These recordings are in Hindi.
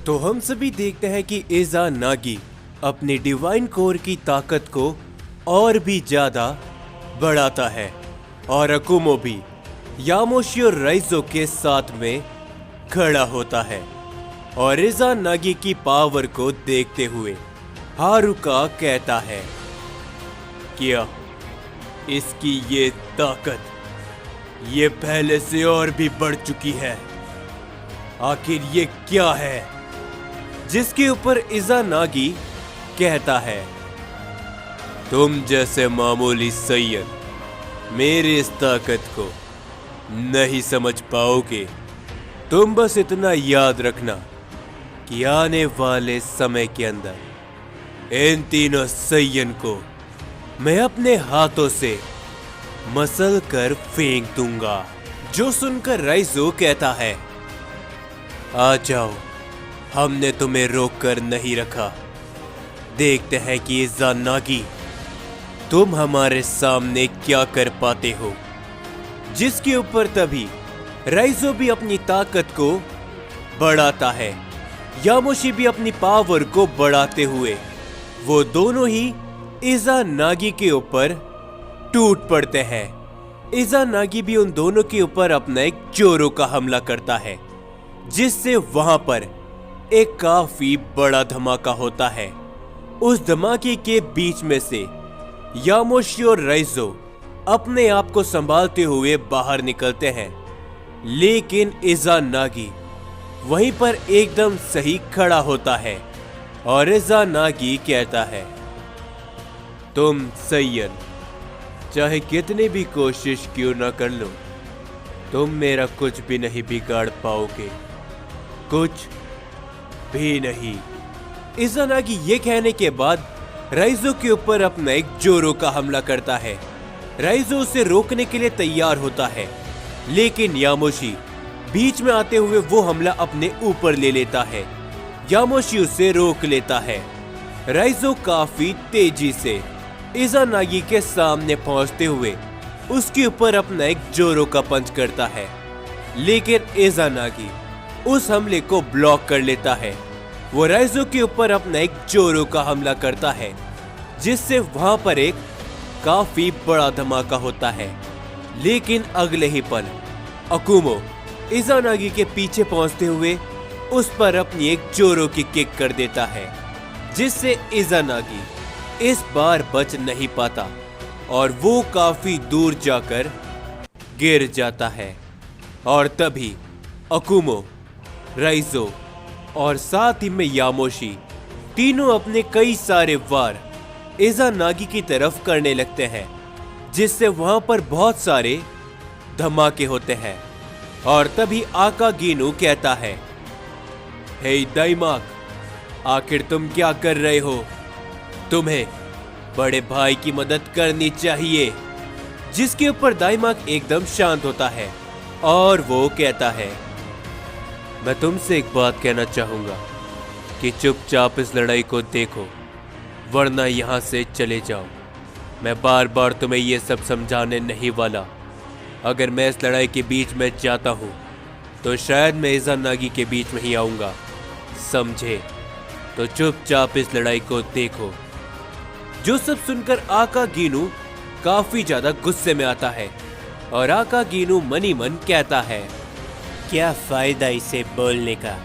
तो हम सभी देखते हैं कि इज़ानागी अपनी डिवाइन कोर की ताकत को और भी ज्यादा बढ़ाता है और अकुमो भी यामोशी और राइजो के साथ में खड़ा होता है और इज़ानागी की पावर को देखते हुए हारुका कहता है, क्या इसकी ये ताकत ये पहले से और भी बढ़ चुकी है। आखिर ये क्या है? जिसके ऊपर इज़ानागी कहता है, तुम जैसे मामूली सैयद मेरी इस ताकत को नहीं समझ पाओगे। तुम बस इतना याद रखना कि आने वाले समय के अंदर इन तीनों सैयन को मैं अपने हाथों से मसल कर फेंक दूंगा। जो सुनकर राइजो कहता है, आ जाओ, हमने तुम्हें रोक कर नहीं रखा। देखते हैं कि इज़ानागी तुम हमारे सामने क्या कर पाते हो। जिसके ऊपर तभी राइजो भी अपनी ताकत को बढ़ाता है, यामोशी भी अपनी पावर को बढ़ाते हुए वो दोनों ही इज़ानागी के ऊपर टूट पड़ते हैं। इज़ानागी भी उन दोनों के ऊपर अपना एक जोरो का हमला करता है, जिससे वहां पर एक काफी बड़ा धमाका होता है। उस धमाके के बीच में से यामोशी और राइजो अपने आप को संभालते हुए बाहर निकलते हैं, लेकिन इज़ानागी वहीं पर एकदम सही खड़ा होता है और इज़ानागी कहता है, तुम सैयन चाहे कितनी भी कोशिश क्यों ना कर लो, तुम मेरा कुछ भी नहीं बिगाड़ पाओगे, कुछ भी नहीं। इज़ानागी ये कहने के बाद राइजो के ऊपर अपना एक जोरो का हमला करता है। राइजो उसे रोकने के लिए तैयार होता है, लेकिन यामोशी बीच में आते हुए वो हमला अपने ऊपर ले लेता है। यामोशी उसे रोक लेता है। राइजो काफी तेजी से इज़ानागी के सामने पहुंचते हुए उसके ऊपर अपना एक जोरो का पंच करता है, लेकिन इज़ानागी उस हमले को ब्लॉक कर लेता है। वो राइजो के ऊपर अपना एक जोरो का हमला करता है, जिससे वहां पर एक काफी बड़ा धमाका होता है। लेकिन अगले ही पल अकुमो इज़ानागी के पीछे पहुंचते हुए उस पर अपनी एक जोरो की किक कर देता है, जिससे इज़ानागी इस बार बच नहीं पाता और वो काफी दूर जाकर गिर जाता है। और तभी अकुमो, राइजो और साथ ही में यामोशी तीनों अपने कई सारे वार इज़ानागी की तरफ करने लगते हैं, जिससे वहां पर बहुत सारे धमाके होते हैं। और तभी आकागिनु कहता है, हे दाइमाक, आखिर तुम क्या कर रहे हो? तुम्हें बड़े भाई की मदद करनी चाहिए। जिसके ऊपर दाइमाक एकदम शांत होता है और वो कहता है, मैं तुमसे एक बात कहना चाहूंगा कि चुपचाप इस लड़ाई को देखो, वरना यहां से चले जाओ। मैं बार बार तुम्हें यह सब समझाने नहीं वाला। अगर मैं इस लड़ाई के बीच में जाता हूं तो शायद मैं इज़ानागी के बीच में ही आऊंगा, समझे? तो चुपचाप इस लड़ाई को देखो। जो सब सुनकर आकागिनु काफी ज्यादा गुस्से में आता है और आकागिनु मनी मन कहता है, क्या फायदा इसे बोलने का,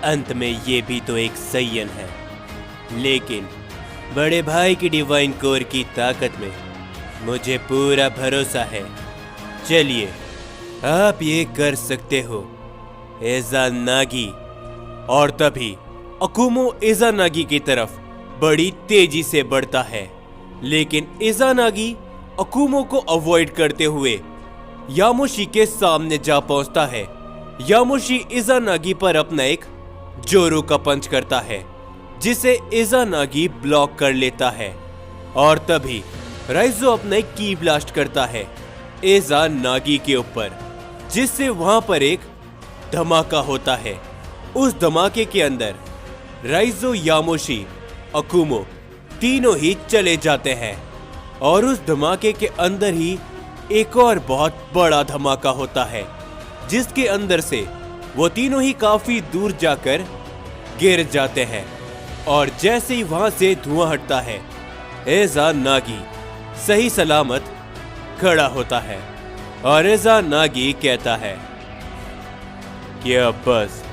अंत में ये भी तो एक सैयन है। लेकिन बड़े भाई की डिवाइन कोर की ताकत में मुझे पूरा भरोसा है। चलिए, आप ये कर सकते हो इज़ानागी। और तभी अकुमो इज़ानागी की तरफ बड़ी तेजी से बढ़ता है, लेकिन इज़ानागी अकुमो को अवॉइड करते हुए यामोशी के सामने जा पहुंचता है। यामोशी इज़ानागी पर अपना एक जोरो का पंच करता है, जिसे इज़ानागी ब्लॉक कर लेता है। और तभी राइजो अपना एक की ब्लास्ट करता है इज़ानागी के ऊपर, जिससे वहां पर एक धमाका होता है। उस धमाके के अंदर राइजो, यामोशी, अकुमो तीनों ही चले जाते हैं और उस धमाके के अंदर ही एक और बहुत बड़ा धमाका होता है, जिसके अंदर से वो तीनों ही काफी दूर जाकर गिर जाते हैं और जैसे ही वहां से धुआं हटता है एजा नागी सही सलामत खड़ा होता है और एजा नागी कहता है कि अब बस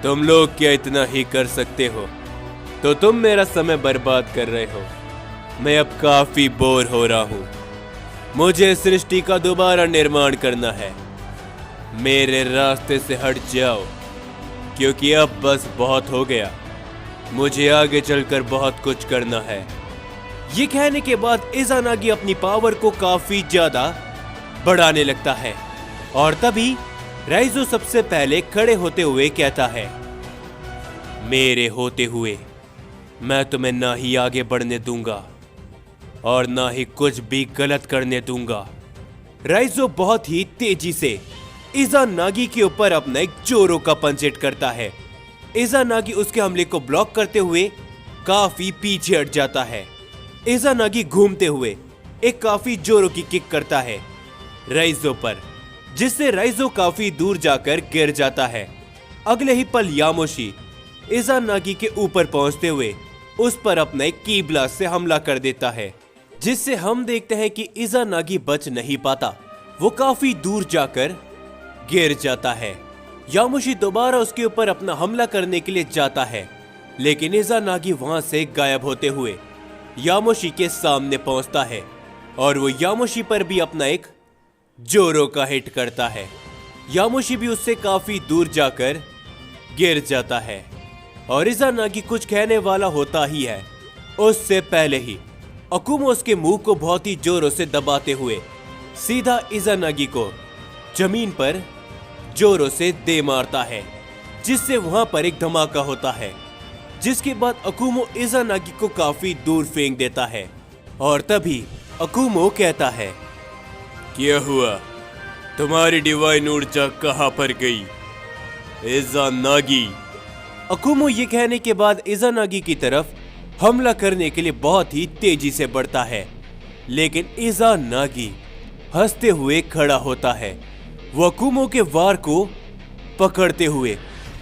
तुम लोग क्या इतना ही कर सकते हो? तो तुम मेरा समय बर्बाद कर रहे हो। मैं अब काफी बोर हो रहा हूं। मुझे सृष्टि का दोबारा निर्माण करना है। मेरे रास्ते से हट जाओ क्योंकि अब बस बहुत हो गया। मुझे आगे चलकर बहुत कुछ करना है। ये कहने के बाद इज़ानागी अपनी पावर को काफी ज्यादा बढ़ाने लगता है और तभी राइजो सबसे पहले खड़े होते हुए कहता है, मेरे होते हुए मैं तुम्हें ना ही आगे बढ़ने दूंगा और ना ही कुछ भी गलत करने दूंगा। राइजो बहुत ही तेजी से इज़ानागी के ऊपर अपना एक जोरो का पंच हिट करता है। इज़ानागी उसके हमले को ब्लॉक करते हुए काफी पीछे हट जाता है। इज़ानागी घूमते हुए एक काफी जोरों की किक करता है राइजो पर, जिससे राइजो काफी दूर जाकर गिर जाता है। अगले ही पल यामोशी इज़ानागी के ऊपर पहुंचते हुए उस पर अपना एक की ब्लास्ट से हमला कर देता है, जिससे हम देखते हैं कि इज़ानागी बच नहीं पाता। वो काफी दूर जाकर गिर जाता है। यामोशी दोबारा उसके ऊपर अपना हमला करने के लिए जाता है, लेकिन इज़ानागी वहां से गायब होते हुए यामोशी के सामने पहुंचता है और वो यामोशी पर भी अपना एक जोरो का हिट करता है। यामोशी भी उससे काफी दूर जाकर गिर जाता है और इज़ानागी कुछ कहने वाला होता ही है, उससे पहले ही अकुमो उसके मुंह को बहुत ही जोरों से दबाते हुए सीधा इज़ानागी को जमीन पर जोरों से दे मारता है, जिससे वहां पर एक धमाका होता है, जिसके बाद अकुमो इज़ानागी को काफी दूर फेंक देता है और तभी अकुमो कहता है, क्या हुआ? तुम्हारी डिवाइन ऊर्जा कहां पर गई इज़ानागी? अकुमो ये कहने के बाद इज़ानागी की तरफ हमला करने के लिए बहुत ही तेजी से बढ़ता है, लेकिन इज़ानागी हंसते हुए खड़ा होता है। वो अकुमो के वार को पकड़ते हुए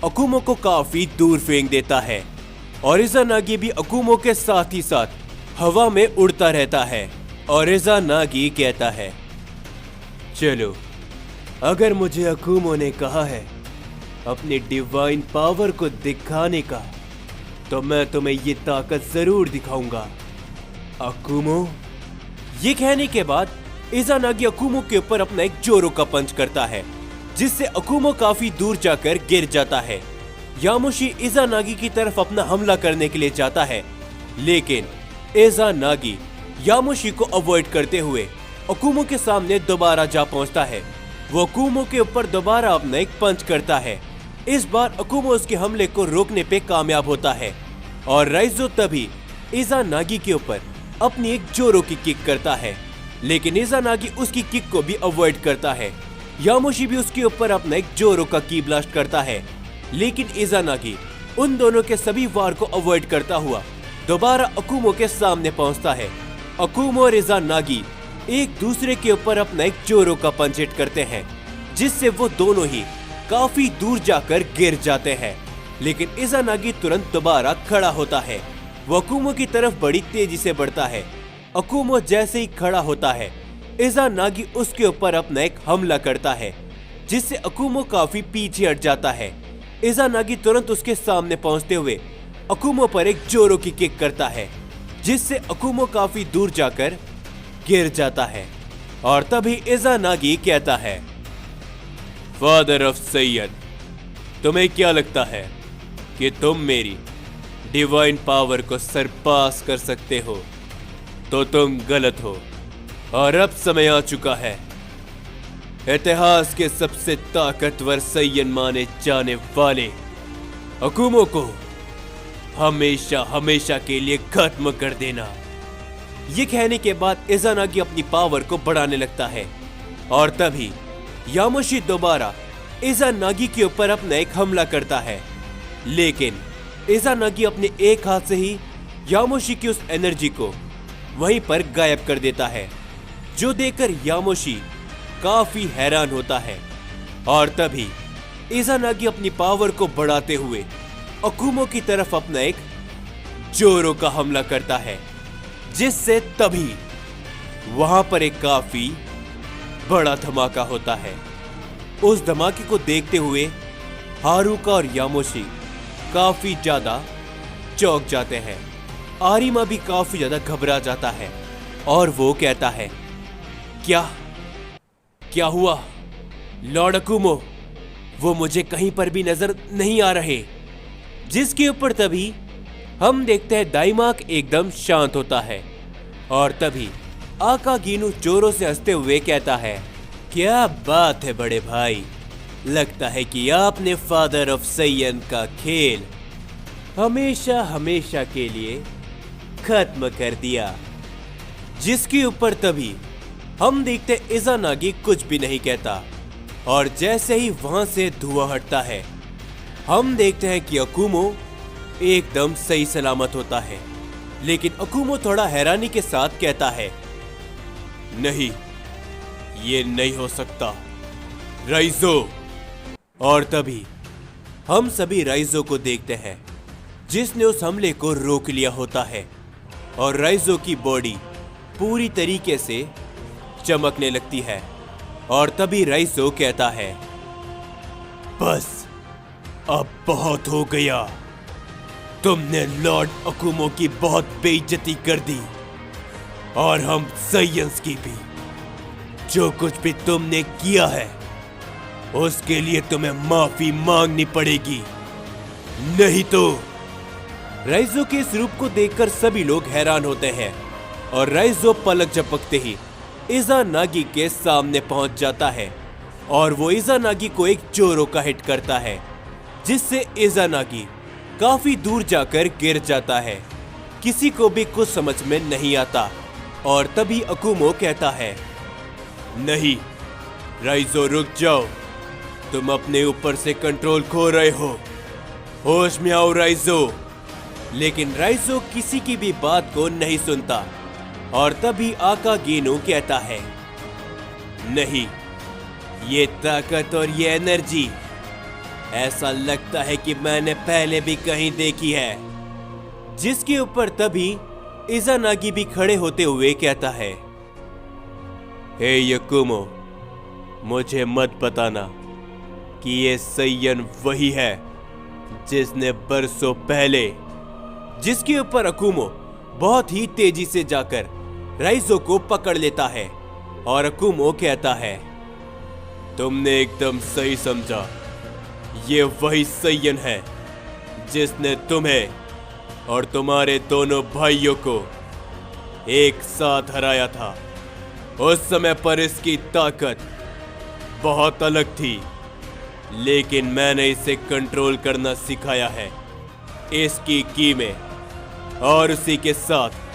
अकुमो को काफी दूर फेंक देता है और इज़ानागी भी अकुमो के साथ ही साथ हवा में उड़ता रहता है और इज़ानागी कहता है, चलो, अगर मुझे अकुमो ने कहा है अपनी डिवाइन पावर को दिखाने का, तो मैं तुम्हें ये ताकत जरूर दिखाऊंगा अकुमो। ये कहने के बाद इज़ानागी अकुमो के ऊपर अपना एक जोरो का पंच करता है, जिससे अकुमो काफी दूर जाकर गिर जाता है। यामोशी इज़ानागी की तरफ अपना हमला करने के लिए जाता है, लेकिन इज़ानागी यामोशी को अवॉइड करते हुए अकुमो के सामने दोबारा जा पहुंचता है। वो अकुमो के ऊपर दोबारा अपना एक पंच करता है। इस बार अकुमो उसके हमले को रोकने पे कामयाब होता है और राइजो तभी इज़ानागी के ऊपर अपनी एक जोरो की किक करता है, लेकिन इज़ानागी उसकी किक को भी अवॉइड करता है। यामोशी भी उसके ऊपर अपना एक जोरो का की ब्लास्ट करता है, लेकिन इज़ानागी उन दोनों के सभी वार को अवॉइड करता हुआ दोबारा अकुमो के सामने पहुंचता है। अकुमो और इज़ानागी एक दूसरे के ऊपर अपना एक जोरो का पंच हिट करते हैं, जिससे वो दोनों ही काफी दूर जाकर गिर जाते हैं, लेकिन इज़ानागी तुरंत दोबारा खड़ा होता है। वो अकुमो की तरफ बड़ी तेजी से बढ़ता है। अकुमो जैसे ही खड़ा होता है, इज़ानागी उसके ऊपर अपना एक हमला करता है, जिससे अकुमो काफी पीछे हट जाता है। इज़ानागी तुरंत उसके सामने पहुंचते हुए अकुमो पर एक जोरो की किक करता है, जिससे अकुमो काफी दूर जाकर गिर जाता है और तभी इज़ानागी कहता है, फादर ऑफ सैयद, तुम्हें क्या लगता है कि तुम मेरी डिवाइन पावर को सरपास कर सकते हो? तो तुम गलत हो और अब समय आ चुका है इतिहास के सबसे ताकतवर सैयद माने जाने वाले अकुमो को हमेशा हमेशा के लिए खत्म कर देना। ये कहने के बाद इज़ानागी अपनी पावर को बढ़ाने लगता है और तभी यामोशी दोबारा इज़ानागी के ऊपर अपना एक हमला करता है, लेकिन इज़ानागी अपने एक हाथ से ही यामोशी की उस एनर्जी को वहीं पर गायब कर देता है, जो देखकर यामोशी काफी हैरान होता है और तभी इज़ानागी अपनी पावर को बढ़ाते हुए अकुमो की तरफ अपना एक जोरो का हमला करता है, जिससे तभी वहां पर एक काफी बड़ा धमाका होता है। उस धमाके को देखते हुए हारुका और यामोशी काफी ज्यादा चौंक जाते हैं। आरिमा भी काफी ज्यादा घबरा जाता है और वो कहता है, क्या क्या हुआ लॉर्ड अकुमो? वो मुझे कहीं पर भी नजर नहीं आ रहे। जिसके ऊपर तभी हम देखते हैं दाइमाक एकदम शांत होता है और तभी आकागिनु जोरों से हंसते हुए कहता है, क्या बात है बड़े भाई, लगता है कि आपने फादर ऑफ सैयन का खेल हमेशा हमेशा के लिए खत्म कर दिया। जिसके ऊपर तभी हम देखते इज़ानागी कुछ भी नहीं कहता और जैसे ही वहां से धुआं हटता है हम देखते हैं कि अकुमो एकदम सही सलामत होता है। लेकिन अकुमो थोड़ा हैरानी के साथ कहता है, नहीं, ये नहीं हो सकता राइजो। और तभी हम सभी राइजो को देखते हैं जिसने उस हमले को रोक लिया होता है और राइजो की बॉडी पूरी तरीके से चमकने लगती है। और तभी राइजो कहता है, बस अब बहुत हो गया, तुमने लॉर्ड अकुमो की बहुत बेइज्जती कर दी और हम सैयन्स की भी। जो कुछ भी तुमने किया है उसके लिए तुम्हें माफी मांगनी पड़ेगी, नहीं तो। राइजो के इस रूप को देखकर सभी लोग हैरान होते हैं और राइजो पलक झपकते ही इज़ानागी के सामने पहुंच जाता है और वो इज़ानागी को एक जोरो का हिट करता है, जिससे इज़ानागी काफी दूर जाकर गिर जाता है। किसी को भी कुछ समझ में नहीं आता और तभी अकुमो कहता है, नहीं राइजो रुक जाओ, तुम अपने ऊपर से कंट्रोल खो रहे हो, होश में आओ राइजो। लेकिन राइजो किसी की भी बात को नहीं सुनता और तभी आकागिनु कहता है, नहीं, ये ताकत और ये एनर्जी ऐसा लगता है कि मैंने पहले भी कहीं देखी है। जिसके ऊपर तभी इज़ानागी भी खड़े होते हुए कहता है, हे यकुमो, मुझे मत बताना कि ये सैयन वही है जिसने बरसों पहले। जिसके ऊपर अकुमो बहुत ही तेजी से जाकर राइजो को पकड़ लेता है और अकुमो कहता है, तुमने एकदम सही समझा, ये वही सैयन है जिसने तुम्हें और तुम्हारे दोनों भाइयों को एक साथ हराया था। उस समय पर इसकी ताकत बहुत अलग थी, लेकिन मैंने इसे कंट्रोल करना सिखाया है, इसकी कीमें, और उसी के साथ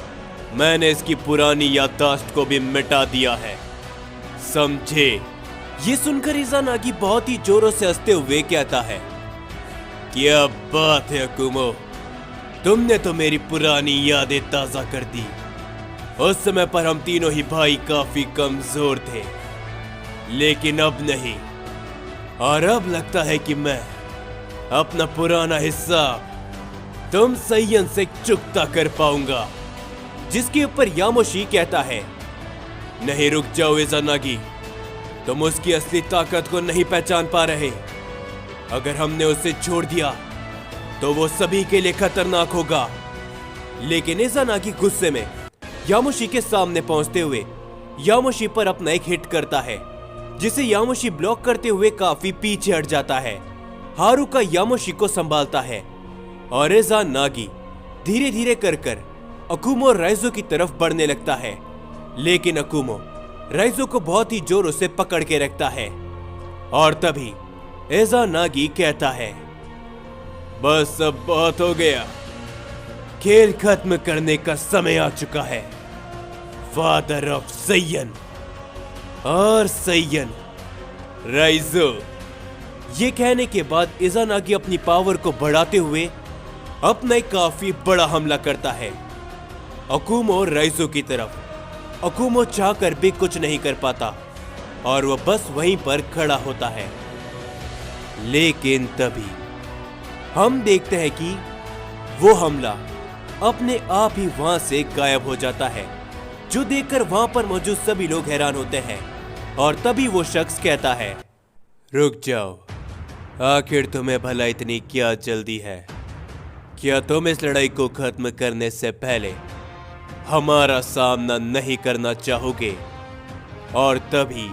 मैंने इसकी पुरानी याददाश्त को भी मिटा दिया है, समझे? ये सुनकर इज़ानागी बहुत ही जोरों से हंसते हुए कहता है, क्या बात है अकुमो, तुमने तो मेरी पुरानी यादें ताजा कर दी। उस समय पर हम तीनों ही भाई काफी कमजोर थे, लेकिन अब नहीं। और अब लगता है कि मैं अपना पुराना हिसाब तुम सैयन से चुकता कर पाऊंगा। जिसके ऊपर यामोशी कहता है, नहीं रुक जाओ इज़ानागी, तुम उसकी असली ताकत को नहीं पहचान पा रहे। अगर हमने उसे छोड़ दिया तो वो सभी के लिए खतरनाक होगा। लेकिन इज़ानागी गुस्से में यामोशी के सामने पहुंचते हुए यामोशी पर अपना एक हिट करता है, जिसे यामोशी ब्लॉक करते हुए काफी पीछे हट जाता है। हारुका यामोशी को संभालता है और इज़ानागी धीरे धीरे कर अकुमो और राइजो की तरफ बढ़ने लगता है। लेकिन अकुमो राइजो को बहुत ही जोरों से पकड़ के रखता है और तभी इज़ानागी कहता है, बस अब बहुत हो गया, खेल खत्म करने का समय आ चुका है। फादर ऑफ सैयन और सैयन राइजो। ये कहने के बाद इज़ानागी अपनी पावर को बढ़ाते हुए अपना एक काफी बड़ा हमला करता है अकुमो और राइजो की तरफ। अकुमो चाहकर भी कुछ नहीं कर पाता और वह बस वहीं पर खड़ा होता है। लेकिन तभी हम देखते हैं कि वो हमला अपने आप ही वहां से गायब हो जाता है, जो देखकर वहां पर मौजूद सभी लोग हैरान होते हैं। और तभी वो शख्स कहता है, रुक जाओ, आखिर तुम्हें भला इतनी क्या जल्दी है? क्या तुम इस लड़ाई को खत्म करने से पहले हमारा सामना नहीं करना चाहोगे? और तभी